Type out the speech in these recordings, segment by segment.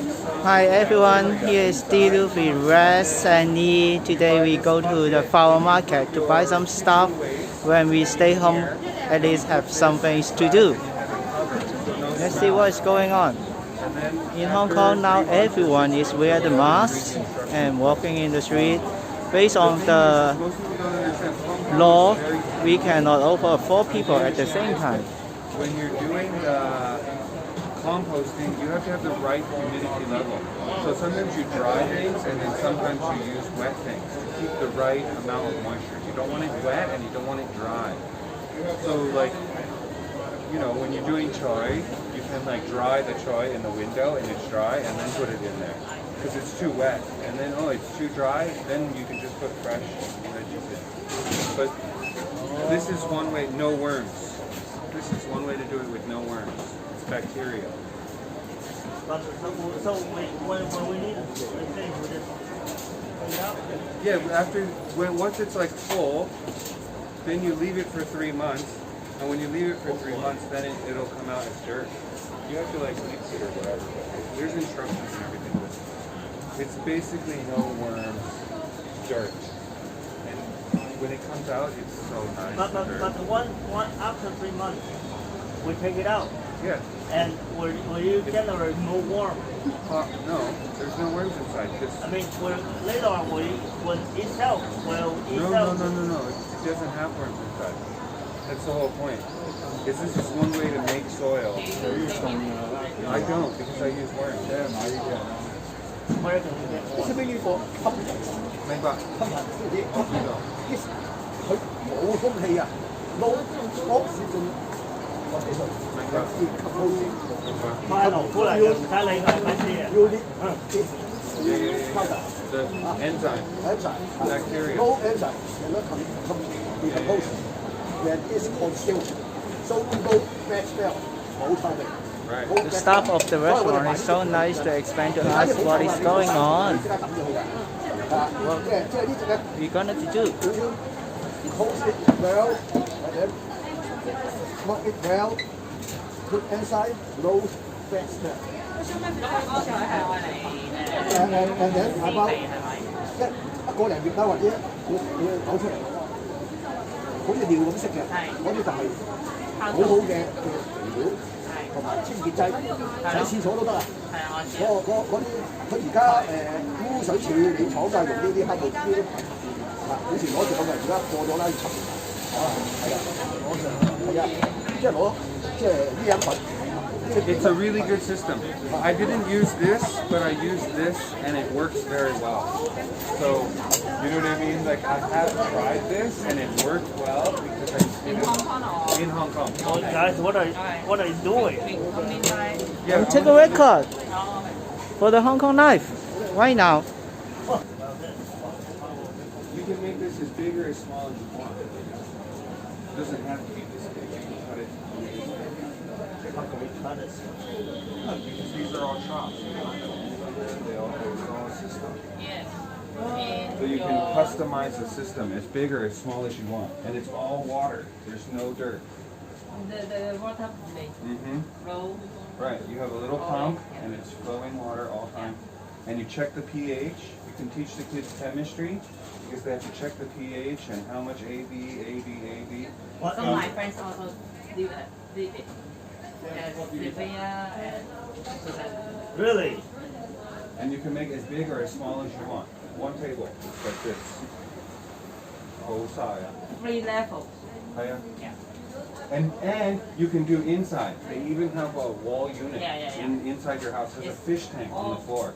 Hi everyone, here is Dluffy, Res and Yi. Today we go to the flower market to buy some stuff. When we stay home, at least have some things to do. Let's see what is going on. In Hong Kong now, everyone is wearing the mask and walking in the street. Based on the law, we cannot over 4 people at the same time. When you're doing the composting, you have to have the right humidity level. So sometimes you dry things and then sometimes you use wet things to keep the right amount of moisture. You don't want it wet and you don't want it dry. So like, you know, when you're doing choy, you can like dry the choy in the window and it's dry and then put it in there. Because it's too wet. And then, oh, it's too dry, then you can just put fresh veggies in. But this is one way, no worms. This is one way to do it with no worms. It's bacteria. So when we need to finish with this, Yeah, once it's like full, then you leave it for 3 months. And when you leave it for 3 months, then it'll come out as dirt. You have to like mix it or whatever. There's instructions and everything. It's basically no worms, dirt. And when it comes out, it's so nice. but one after 3 months, we take it out. Yeah. And will you generate no worm? No, there's no worms inside. I mean, later on, when itself will itself. No. It doesn't have worms inside. That's the whole point. This is just one way to make soil. I don't because I use worms. Where can we get worm? 明白。佢冇空氣啊，撈惡士仲或者就明白。買農夫嚟嘅，唔使理佢係咪先啊？要啲The enzyme, bacteria. no enzyme cannot decompose when it's consumed. So no bad smell, 冇臭味。 Right. The staff of the restaurant is so nice to explain to us what is going on. 即刻抌咗佢㗎。即係呢隻嘅。 We're gonna do. Close it well, and then lock it well, put inside, no bad smell. And then about 1個零月啦，或者你嘔出嚟，好似尿咁色嘅，嗰啲就係好好嘅肥料同埋清潔劑，洗廁所都得啊。嗰啲佢而家污水處理廠就係用呢啲黑木呢啲。 以前攞住咁嘅，而家過咗啦，要7年。係啊，攞上係啊，即係攞即係呢飲品。It's a really good system. I didn't use this, but I used this, and it works very well. So, you know what I mean? Like I have tried this, and it worked well because I did it in Hong Kong. Oh, guys, what are you doing? Yeah, Take a record for the Hong Kong knife right now. You can make this as big or as small as you want. It doesn't have to be this big. You can cut it. How can we cut it? Because these are all shops. They all have a system. So you can customize the system as big or as small as you want. And it's all water. There's no dirt. The water flow. Right. You have a little pump and it's flowing water all the time. And you check the pH. You can teach the kids chemistry because they have to check the pH and how much AB. So my friends also did it. Sylvia and Susan. Really? And you can make as big or as small as you want. One table, like this. Whole size. 3 levels. Yeah. And you can do inside. They even have a wall unit inside your house. There's a fish tank on the floor.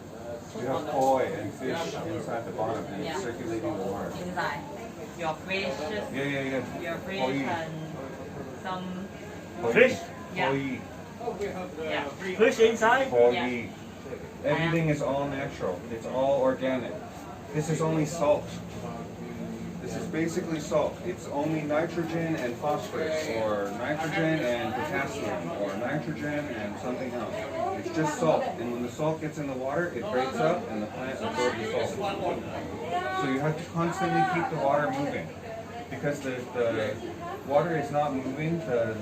You have koi and fish inside the bottom and it's circulating the water. Inside. Your fish. Yeah. Your fish Koi. and some Fish? Koi. yeah. Fish inside? Koi. Everything is all natural. It's all organic. This is only salt. This is basically salt. It's only nitrogen and phosphorus, or nitrogen and potassium, or nitrogen and something else. It's just salt. And when the salt gets in the water, it breaks up and the plant absorbs the salt. So you have to constantly keep the water moving. Because the water is not moving, the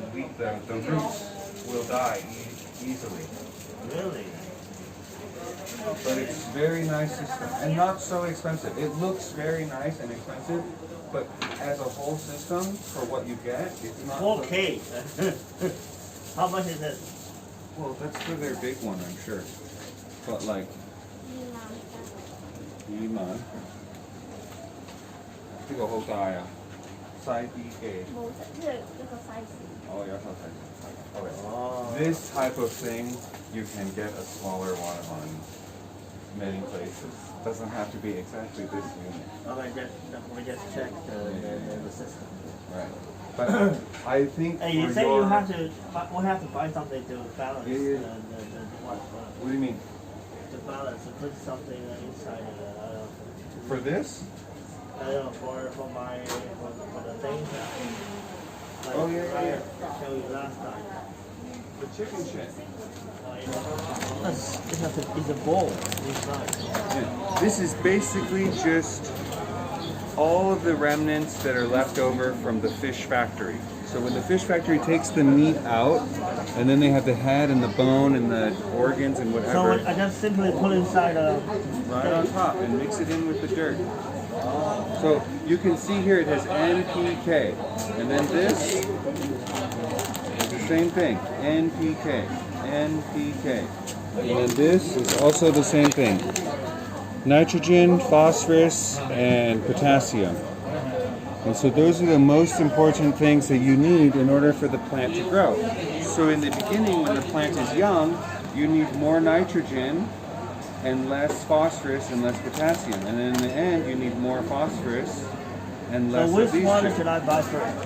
roots will die easily. Really? but it's very nice system and not so expensive. It looks very nice and expensive, but as a whole system for what you get, it's not. 4K. How much is it? Well, that's for their big one, I'm sure. But like, 2萬，呢個好大啊，size D 嘅。冇，即係一個 size。Oh, yeah, okay. Okay. This type of thing, you can get a smaller one on many places. Doesn't have to be exactly this unit. We just check the system. Right. But I think Hey, you for say your, we have to find something to balance Yeah. what? What do you mean? To balance, to put something inside. For this? I don't know, for the things that. Like Oh, yeah. I showed you last time. The chicken shit. It's a bowl inside. Yeah. This is basically just all of the remnants that are left over from the fish factory. So when the fish factory takes the meat out, and then they have the head and the bone and the organs and So whatever, I just simply put inside a. right on top and mix it in with the dirt. So you can see here it has NPK, and then this is the same thing, NPK, NPK. And then this is also the same thing, nitrogen, phosphorus, and potassium. And so those are the most important things that you need in order for the plant to grow. So in the beginning, when the plant is young, you need more nitrogen and less phosphorus and less potassium. And then in the end, you need more phosphorus and So less which of these one two. should I buy first?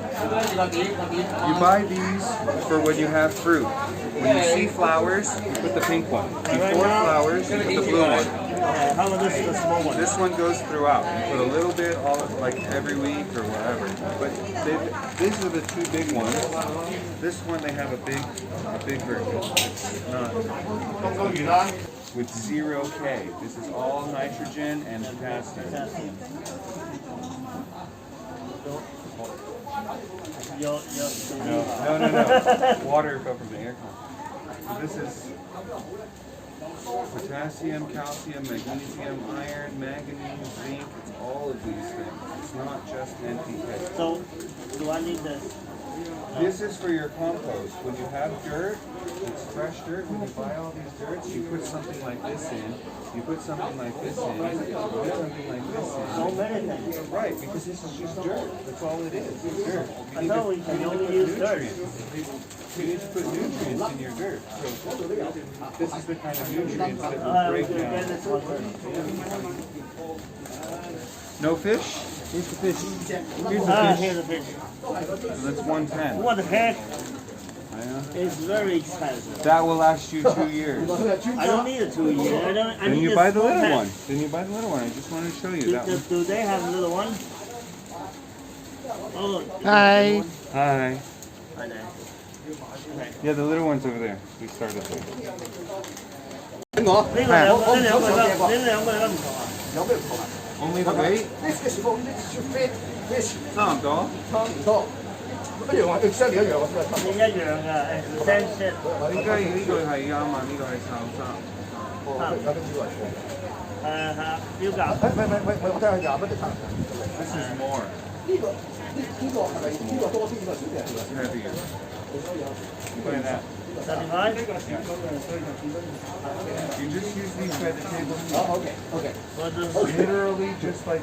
You buy these for when you have fruit. When you see flowers, you put the pink one. Before flowers, you put the blue one. How about this is the small one? This one goes throughout. You put a little bit, like every week or whatever. But these are the two big ones. This one they have a big version. It's not with 0K. This is all nitrogen and potassium. No. Water fell from the air con. So this is potassium, calcium, magnesium, iron, manganese, zinc. It's all of these things. It's not just NPK. So do I need this? This is for your compost. When you have dirt, it's fresh dirt. When you buy all these dirts, you put something like this in. You put something like this in. You put something like this in. So many things. Right, because this is just dirt. That's all it is. It's dirt. I know we can only use dirt. You need to put nutrients in your dirt. So this is the kind of nutrients that will break Get down. this one first. No fish? Here's the fish. Here's the fish. Here's the fish. So that's 110. What the heck? Yeah. It's very expensive. That will last you 2 years. I don't need a 2 year. I Then need you a buy the small little pack. one. Then you buy the little one. I just wanted to show you that one. Do they have a little one? Oh. Hi. Hi. I know. Okay. Yeah, the little one's over there. We started there. 俾我，呢兩個都唔同啊。有咩唔同啊？ Only the weight? 呢個是放呢啲 fish 差唔多。差唔多，一樣啊，相連一樣啊，你一樣㗎，same shit。應該呢個係啱啊，呢個係炒沙。有啲以為錯。標價。我睇下廿蚊一層。This is more. 呢個係咪呢個多啲，呢個少啲啊？ It's heavier. You buy that. 75? You just use these by the table. OK。 What is Literally just like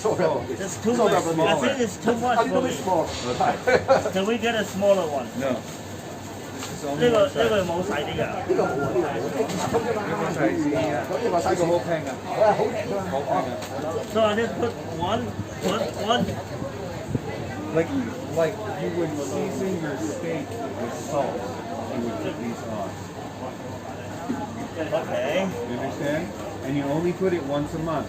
It's too much. I think it's too much for me. Can we get a smaller one? no. This is 呢 only 個 one 呢 size. 個冇細啲㗎。呢個冇啊，呢個冇。呢個 size 啊，呢個好平啊，好平啊。So I just put one. Like you would season your steak with salt. You would put these on. Okay. You understand? And you only put it once a month.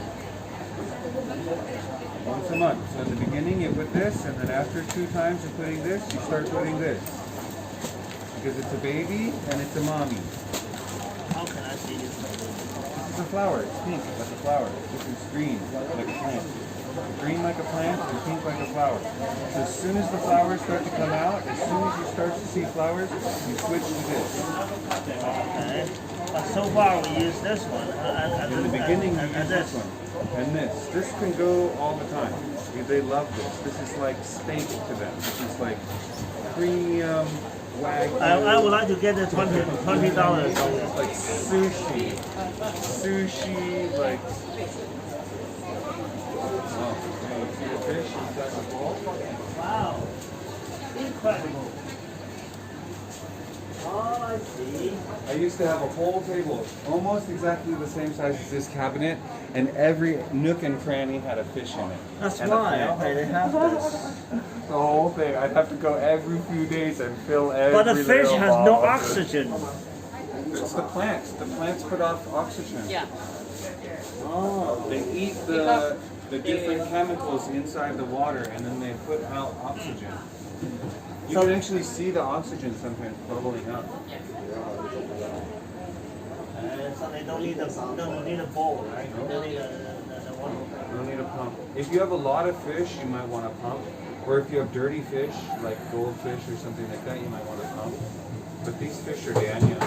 Once a month. So in the beginning you put this, and then after 2 times of putting this, you start putting this. Because it's a baby and it's a mommy. How can I see this? This is a flower. It's pink like a flower. This is green like a plant. green like a plant and pink like a flower. So as soon as the flowers start to come out, as soon as you start to see flowers, you switch to this. Okay. But so far we use this one. In the beginning, you use this one and this. This can go all the time. They love this. This is like steak to them. This is like premium wagyu. I would like to get the $20. It's like sushi. Sushi, like. Oh, you see the fish inside the bowl? Wow. Incredible. Oh, I see. I used to have a whole table, almost exactly the same size as this cabinet, and every nook and cranny had a fish in it. That's And a why. plant. Okay, they have this. The whole thing. I'd have to go every few days and fill every But the fish little has ball no of it. oxygen. It's the plants. The plants put off oxygen. Yeah. Oh. They eat the different chemicals inside the water, and then they put out oxygen. You can actually see the oxygen sometimes bubbling up. So they don't need a bowl, right? They don't need the one. You don't need a pump. If you have a lot of fish, you might want a pump. Or if you have dirty fish, like goldfish or something like that, you might want a pump. But these fish are Daniel.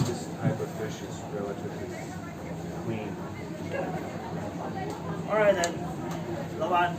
This type of fish is relatively clean. All right then. 老闆。